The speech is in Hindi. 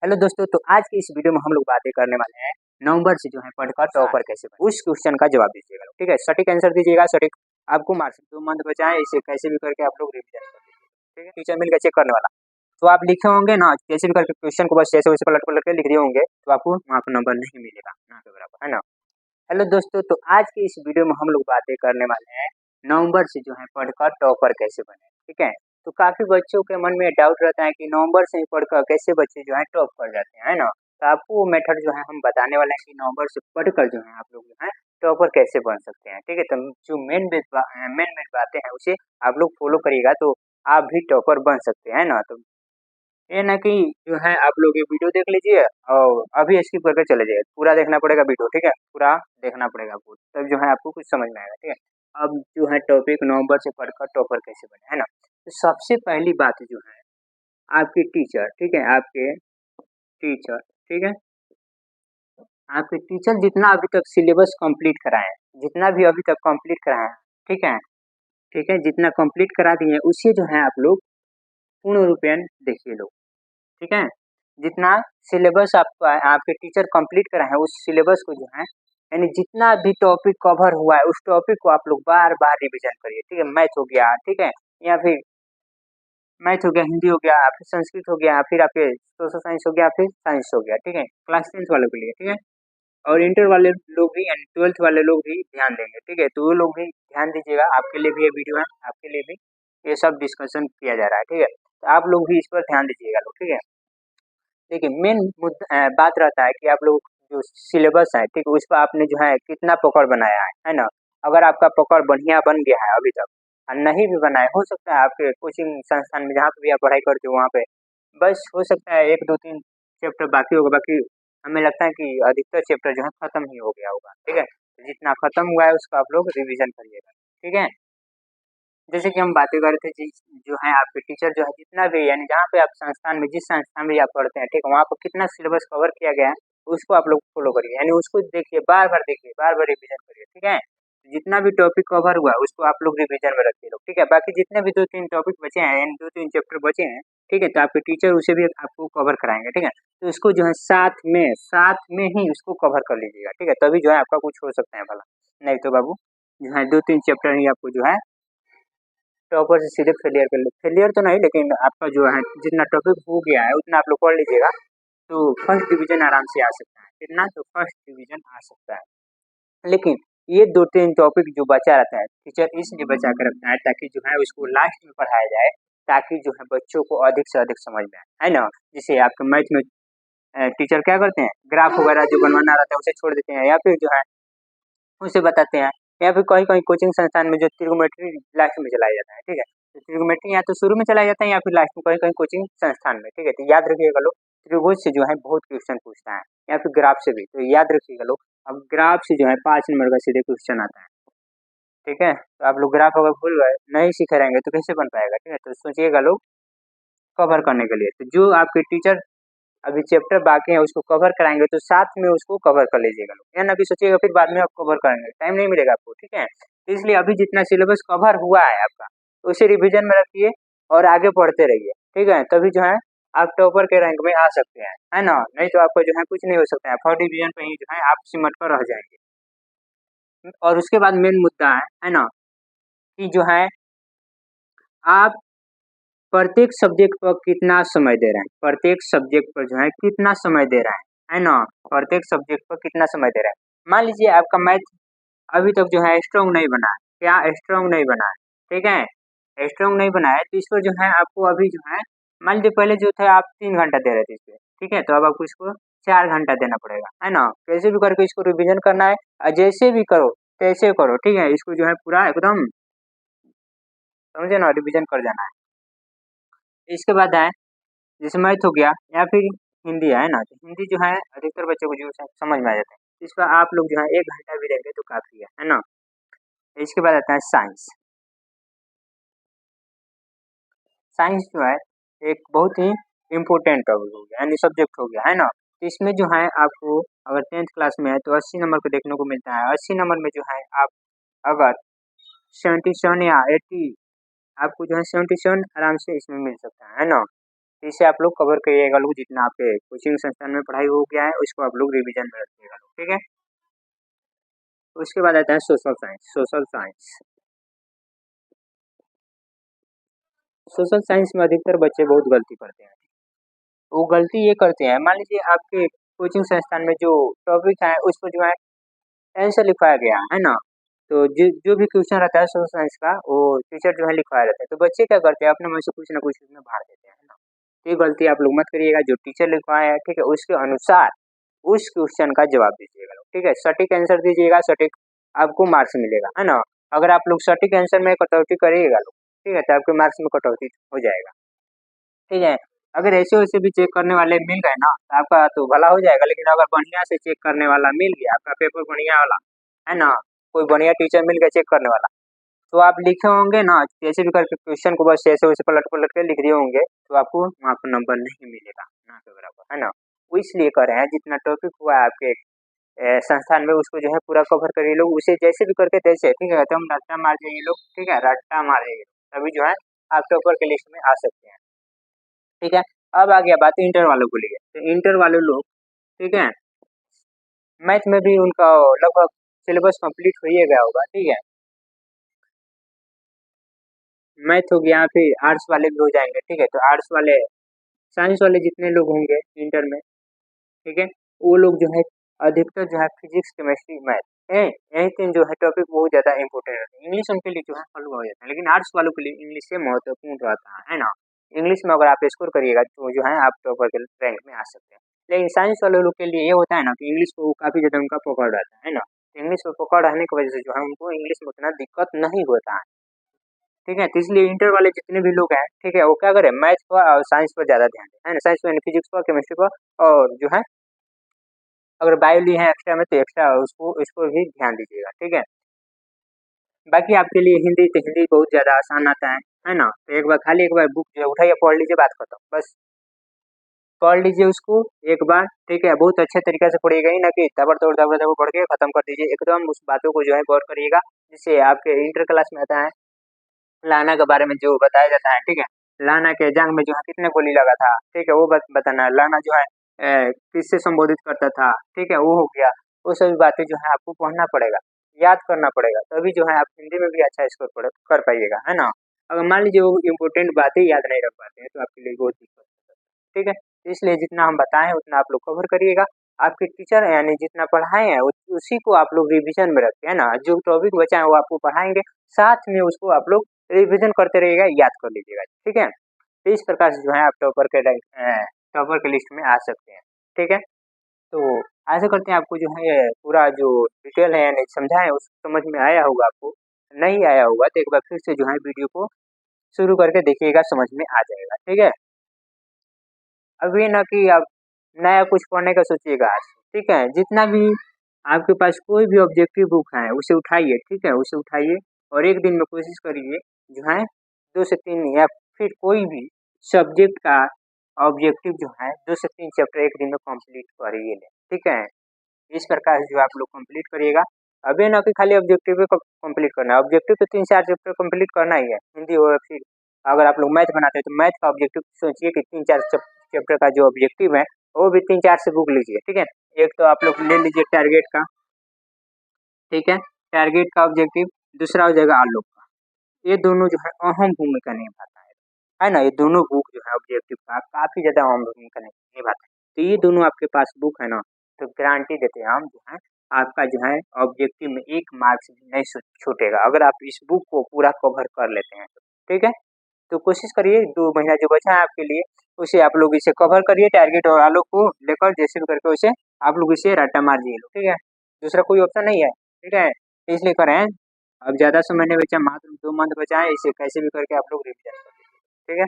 हेलो दोस्तों, तो आज की इस वीडियो में हम लोग बातें करने वाले हैं नवंबर से जो है पढ़कर टॉपर कैसे बने। उस क्वेश्चन का जवाब दीजिएगा, ठीक है। सटीक आंसर दीजिएगा, सटीक आपको मार्क्स 2 मंथ बचाएं, इसे कैसे भी करके आप लोग रिवीजन कर लीजिए, ठीक है। टीचर मिल गया चेक करने वाला, तो आप लिखे होंगे ना, कैसे भी करके क्वेश्चन को बस जैसे वैसे पलट पलट के लिख दिए होंगे तो आपको वहाँ पर नंबर नहीं मिलेगा ना के बराबर, है ना। हेलो दोस्तों, तो आज की इस वीडियो में हम लोग बातें करने वाले हैं नवंबर से जो है पढ़कर टॉपर कैसे बने, ठीक है। तो काफी बच्चों के मन में डाउट रहता है कि नवंबर से ही पढ़कर कैसे बच्चे जो है टॉप कर जाते हैं, है ना। तो आपको वो मेथड जो है हम बताने वाले हैं कि नवंबर से पढ़कर जो है आप लोग जो है टॉपर कैसे बन सकते हैं, ठीक है। तो जो मेन मेन बातें हैं उसे आप लोग फॉलो करिएगा तो आप भी टॉपर बन सकते हैं ना। तो ये ना कि जो है आप लोग ये वीडियो देख लीजिए और अभी स्किप करके चले जाइए, पूरा देखना पड़ेगा वीडियो, ठीक है। पूरा देखना पड़ेगा आपको, तब जो है आपको कुछ समझ में आएगा, ठीक है। अब जो है टॉपिक नवंबर से पढ़कर टॉपर कैसे बने, है ना। तो सबसे पहली बात जो है आपके टीचर, ठीक है, आपके टीचर, ठीक है, आपके टीचर जितना अभी तक सिलेबस कंप्लीट कराए हैं, जितना भी अभी तक कंप्लीट कराए हैं, ठीक है, ठीक है, जितना कंप्लीट करा दिए हैं उसे जो है आप लोग पूर्ण रूपेण देखिए लोग, ठीक है। जितना सिलेबस आपका आपके टीचर कंप्लीट कराए हैं उस सिलेबस को जो है यानी जितना भी टॉपिक कवर हुआ है उस टॉपिक को आप लोग बार बार रिवीजन करिए, ठीक है। मैथ हो गया, ठीक है, या फिर मैथ हो गया, हिंदी हो गया, फिर संस्कृत हो गया, फिर आपके सोशल साइंस हो गया, फिर साइंस हो गया, ठीक है। क्लास 10th वालों के लिए, ठीक है। और इंटर वाले लोग भी यानी 12th वाले लोग भी ध्यान देंगे, ठीक है। तो वो लोग भी ध्यान दीजिएगा, आपके लिए भी ये वीडियो है, आपके लिए भी ये सब डिस्कशन किया जा रहा है, ठीक है। तो आप लोग भी इस पर ध्यान दीजिएगा लोग, ठीक है। देखिए मेन बात रहता है कि आप लोग जो सिलेबस है, ठीक है, उस पर आपने जो है कितना पकड़ बनाया है ना। अगर आपका पकड़ बढ़िया बन गया है अभी तक और नहीं भी बना है, हो सकता है आपके कोचिंग संस्थान में जहाँ पे भी आप पढ़ाई करते हो वहाँ पे बस हो सकता है 1 2 3 चैप्टर बाकी होगा, बाकी हमें लगता है कि अधिकतर चैप्टर जो है खत्म ही हो गया होगा, ठीक है। तो जितना खत्म हुआ है उसका आप लोग रिविजन करिएगा, ठीक है। जैसे कि हम बातें कर रहे थे जो है आपके टीचर जो है जितना भी यानी जहाँ पे आप संस्थान में जिस संस्थान में आप पढ़ते हैं, ठीक है, वहाँ पर कितना सिलेबस कवर किया गया है उसको आप लोग फॉलो करिए, यानी उसको देखिए, बार बार देखिए, बार बार रिविजन करिए, ठीक है। जितना भी टॉपिक कवर हुआ है उसको आप लोग रिविजन में रखिए लोग, ठीक है। बाकी जितने भी 2 3 टॉपिक बचे हैं यानी 2 3 चैप्टर बचे हैं, ठीक है, तो आपके टीचर उसे भी आपको कवर कराएंगे, ठीक है। तो उसको जो है साथ में ही उसको कवर कर लीजिएगा, ठीक है, तभी जो है आपका कुछ हो सकता है भला, नहीं तो बाबू जो है 2 3 चैप्टर ही आपको जो है टॉपर से सीधे फेलियर कर लो, फेलियर तो नहीं लेकिन आपका जो है जितना टॉपिक हो गया है उतना आप लोग पढ़ लीजिएगा तो फर्स्ट डिवीजन आराम से आ सकता है, कितना तो फर्स्ट डिवीजन आ सकता है। लेकिन ये 2 3 टॉपिक जो बचा रहता है टीचर इसलिए बचा कर रखता है ताकि जो है उसको लास्ट में पढ़ाया जाए, ताकि जो है बच्चों को अधिक से अधिक समझ में आए, है ना। जैसे आपके मैथ में टीचर क्या करते हैं, ग्राफ वगैरह जो बनवाना रहता है उसे छोड़ देते हैं या फिर जो है उसे बताते हैं, या फिर कहीं-कहीं कोचिंग संस्थान में जो ट्रिग्नोमेट्री लास्ट में चलाया जाता है, ठीक है। तो ट्रिग्नोमेट्री या तो शुरू में चलाया जाता है या फिर लास्ट में कहीं-कहीं कोचिंग संस्थान में, ठीक है। तो याद रखिएगा लोग, त्रिभुज से जो है बहुत क्वेश्चन पूछता है या फिर ग्राफ से भी, तो याद रखिएगा लोग। अब ग्राफ से जो है 5 नंबर का सीधे क्वेश्चन आता है, ठीक है। तो आप लोग ग्राफ अगर भूल गए, नहीं सीखे रहेंगे तो कैसे बन पाएगा, ठीक है। तो सोचिएगा लोग कवर करने के लिए, तो जो आपके टीचर अभी चैप्टर बाकी है उसको कवर कराएंगे तो साथ में उसको कवर कर लीजिएगा लोग, या ना कि सोचिएगा फिर बाद में आप कवर करेंगे, टाइम नहीं मिलेगा आपको, ठीक है। तो इसलिए अभी जितना सिलेबस कवर हुआ है आपका उसे रिवीजन में रखिए और आगे पढ़ते रहिए, ठीक है। तभी जो है आप टॉपर के रैंक में आ सकते हैं, है ना। नहीं तो आपको जो है कुछ नहीं हो सकता है, फर्स्ट डिवीजन पे ही जो है आप सिमट कर रह जाएंगे। और उसके बाद मेन मुद्दा है ना, कि जो है आप प्रत्येक सब्जेक्ट पर कितना समय दे रहे हैं, प्रत्येक सब्जेक्ट पर जो है कितना समय दे रहे हैं, है ना। प्रत्येक सब्जेक्ट पर कितना समय दे रहे हैं। मान लीजिए आपका मैथ अभी तक जो है स्ट्रॉन्ग नहीं बना है, क्या स्ट्रॉन्ग नहीं बना है, ठीक है, स्ट्रॉन्ग नहीं बना है, तो इस पर जो है आपको अभी जो है मान लीजिए पहले जो थे आप 3 घंटा दे रहे थे इस पे, ठीक है, तो अब आपको इसको 4 घंटा देना पड़ेगा, है ना। कैसे भी करके इसको रिविजन करना है और जैसे भी करो तैसे करो, ठीक है। इसको जो है पूरा एकदम समझे ना, रिविजन कर जाना है। इसके बाद है जैसे मैथ हो गया या फिर हिंदी है ना, तो हिंदी जो है अधिकतर बच्चों को जो समझ में आ जाता है, इस पर आप लोग जो है 1 घंटा भी रहेंगे तो काफ़ी है ना। इसके बाद आता है साइंस। साइंस जो है एक बहुत ही इम्पोर्टेंट टॉपिक हो गया यानी सब्जेक्ट हो गया, है ना। तो इसमें जो है आपको अगर 10th क्लास में है तो 80 नंबर को देखने को मिलता है। 80 नंबर में जो है आप अगर 77 या 80 आपको जो है 77 आराम से इसमें मिल सकता है ना। तो इससे आप लोग कवर करिएगा लोग, जितना आपके कोचिंग संस्थान में पढ़ाई हो गया है उसको आप लोग रिविजन में रखिएगा लोग, ठीक है। उसके बाद आता है सोशल साइंस। सोशल साइंस में अधिकतर बच्चे बहुत गलती करते हैं। वो गलती ये करते हैं, मान लीजिए आपके कोचिंग संस्थान में जो टॉपिक है उस पर जो है आंसर लिखवाया गया है ना, तो जो भी क्वेश्चन रहता है सोशल साइंस का वो टीचर जो है लिखवाया रहता है, तो बच्चे क्या करते हैं अपने मन से कुछ ना कुछ उसमें भर देते हैं, है ना। तो ये गलती आप लोग मत करिएगा, जो टीचर लिखवाया है ठीक है उसके अनुसार उस क्वेश्चन का जवाब दीजिएगा लोग, ठीक है। सटीक आंसर दीजिएगा, सटीक आपको मार्क्स मिलेगा, है ना। अगर आप लोग सटीक आंसर में कटौती करिएगा लोग, ठीक है, तो आपके मार्क्स में कटौती हो जाएगा, ठीक है। अगर ऐसे वैसे भी चेक करने वाले मिल गए ना तो आपका तो भला हो जाएगा, लेकिन अगर बढ़िया से चेक करने वाला मिल गया, आपका पेपर बढ़िया वाला है ना, कोई बढ़िया टीचर मिल गया चेक करने वाला, तो आप लिखे होंगे ना कैसे भी करके क्वेश्चन को बस ऐसे वैसे पलट पलट के लिख दिए होंगे, तो आपको वहाँ पर नंबर नहीं मिलेगा ना के बराबर, है ना। वो इसलिए कर रहे हैं जितना टॉपिक हुआ है आपके संस्थान में उसको जो है पूरा कवर करिए लोग, उसे जैसे भी करके तैसे, ठीक है। तो हम रट्टा मार जाइए लोग, ठीक है, रट्टा मारेंगे तभी जो है आप टॉपर के लिस्ट में आ सकते हैं, ठीक है। अब आ गया बात इंटर वालों को लिए, तो इंटर वाले लोग ठीक है मैथ में भी उनका लगभग सिलेबस कंप्लीट हो ही गया होगा, ठीक है। मैथ हो गया, फिर आर्ट्स वाले भी हो जाएंगे, ठीक है। तो आर्ट्स वाले साइंस वाले जितने लोग होंगे इंटर में, ठीक है, वो लोग जो है अधिकतर जो है फिजिक्स केमिस्ट्री मैथ यही तीन जो है टॉपिक बहुत ज़्यादा इंपॉर्टेंट रहते हैं। इंग्लिश उनके लिए जो है हल्का हो जाता है, लेकिन आर्ट्स वालों के लिए इंग्लिश से महत्वपूर्ण रहता है ना। इंग्लिश में अगर आप स्कोर करिएगा तो जो है आप टॉपर के रैंक में आ सकते हैं। लेकिन साइंस वाले लोग के लिए ये होता है ना कि इंग्लिश को काफ़ी ज़्यादा उनका पकड़ रहता है ना। इंग्लिश को पकड़ रहने की वजह से जो है उनको इंग्लिश में उतना दिक्कत नहीं होता है, ठीक है। तो इसलिए इंटर वाले जितने भी लोग हैं ठीक है वो क्या करें मैथ पर और साइंस पर ज़्यादा ध्यान दें, है ना। साइंस में फिजिक्स पर, केमिस्ट्री पर, और जो है अगर बायो ली है एक्स्ट्रा में तो एक्स्ट्रा उसको इस पर भी ध्यान दीजिएगा, ठीक है। बाकी आपके लिए हिंदी तो हिंदी बहुत ज़्यादा आसान आता है ना। तो एक बार खाली एक बार बुक जो है उठाइए पढ़ लीजिए, बात खत्म, बस पढ़ लीजिए उसको एक बार, ठीक है। बहुत अच्छे तरीके से पढ़िएगा, ही ना कि दबड़ पढ़ के खत्म कर दीजिए, एकदम उस बातों को जो है गौर करिएगा। जिससे आपके इंटर क्लास में आता है लाना के बारे में जो बताया जाता है, ठीक है। लाना के जंग में जो है कितने गोली लगा था, ठीक है, वो बताना है। लाना जो है किससे संबोधित करता था, ठीक है, वो हो गया। वो सभी बातें जो है आपको पढ़ना पड़ेगा, याद करना पड़ेगा, तभी जो है आप हिंदी में भी अच्छा स्कोर कर पाइएगा, है ना। अगर मान लीजिए वो इम्पोर्टेंट बातें याद नहीं रख पाते हैं तो आपके लिए बहुत दिक्कत है, ठीक है। तो इसलिए जितना हम बताएं उतना आप लोग कवर करिएगा। आपके टीचर यानी जितना पढ़ाए हैं उसी को आप लोग रिविजन में रखें, है ना। जो टॉपिक बचा है वो आपको पढ़ाएंगे, साथ में उसको आप लोग रिविजन करते रहिएगा, याद कर लीजिएगा, ठीक है। तो इस प्रकार से जो है आप टॉपर के लिस्ट में आ सकते हैं, ठीक है। तो आशा करते हैं आपको जो है पूरा जो डिटेल है यानी समझा है उस समझ में आया होगा। आपको नहीं आया होगा तो एक बार फिर से जो है वीडियो को शुरू करके देखिएगा, समझ में आ जाएगा, ठीक है। अभी ना कि आप नया कुछ पढ़ने का सोचिएगा आज, ठीक है। जितना भी आपके पास कोई भी ऑब्जेक्टिव बुक है उसे उठाइए, ठीक है, उसे उठाइए और एक दिन में कोशिश करिए जो है 2 से 3 या फिर कोई भी सब्जेक्ट का ऑब्जेक्टिव जो है 2 से 3 चैप्टर एक दिन में कंप्लीट करिए लें, ठीक है। इस प्रकार से जो आप लोग कंप्लीट करिएगा। अभी ना कि खाली ऑब्जेक्टिव को कंप्लीट करना है, ऑब्जेक्टिव तो 3-4 चैप्टर कंप्लीट करना ही है, हिंदी हो या फिर अगर आप लोग मैथ बनाते हैं तो मैथ का ऑब्जेक्टिव सोचिए कि 3-4 चैप्टर का जो ऑब्जेक्टिव है वो भी 3-4 से बुक लीजिए, ठीक है। एक तो आप लोग ले लीजिए टारगेट का, ठीक है, टारगेट का ऑब्जेक्टिव, दूसरा हो जाएगा आलोक का। ये दोनों जो है अहम भूमिका निभाता है ना। ये दोनों बुक जो है ऑब्जेक्टिव का काफी ज्यादा अहम भूमिका निभाता है। तो ये दोनों आपके पास बुक है ना, तो गारंटी देते हैं हम जो है आपका जो है ऑब्जेक्टिव में 1 मार्क्स भी नहीं छूटेगा अगर आप इस बुक को पूरा कवर कर लेते हैं तो, ठीक है। तो कोशिश करिए 2 महीना जो बचा है आपके लिए उसे आप लोग इसे कवर करिए, टारगेट और आलोक को लेकर जैसे भी करके उसे आप लोग इसे रट्टा मार दिए, ठीक है। दूसरा कोई ऑप्शन नहीं है, ठीक है, इसलिए करें। अब ज़्यादा समय नहीं बचा, मात्र 2 मंथ बचा है, इसे कैसे भी करके आप लोग रिविजन कर लीजिए, ठीक है।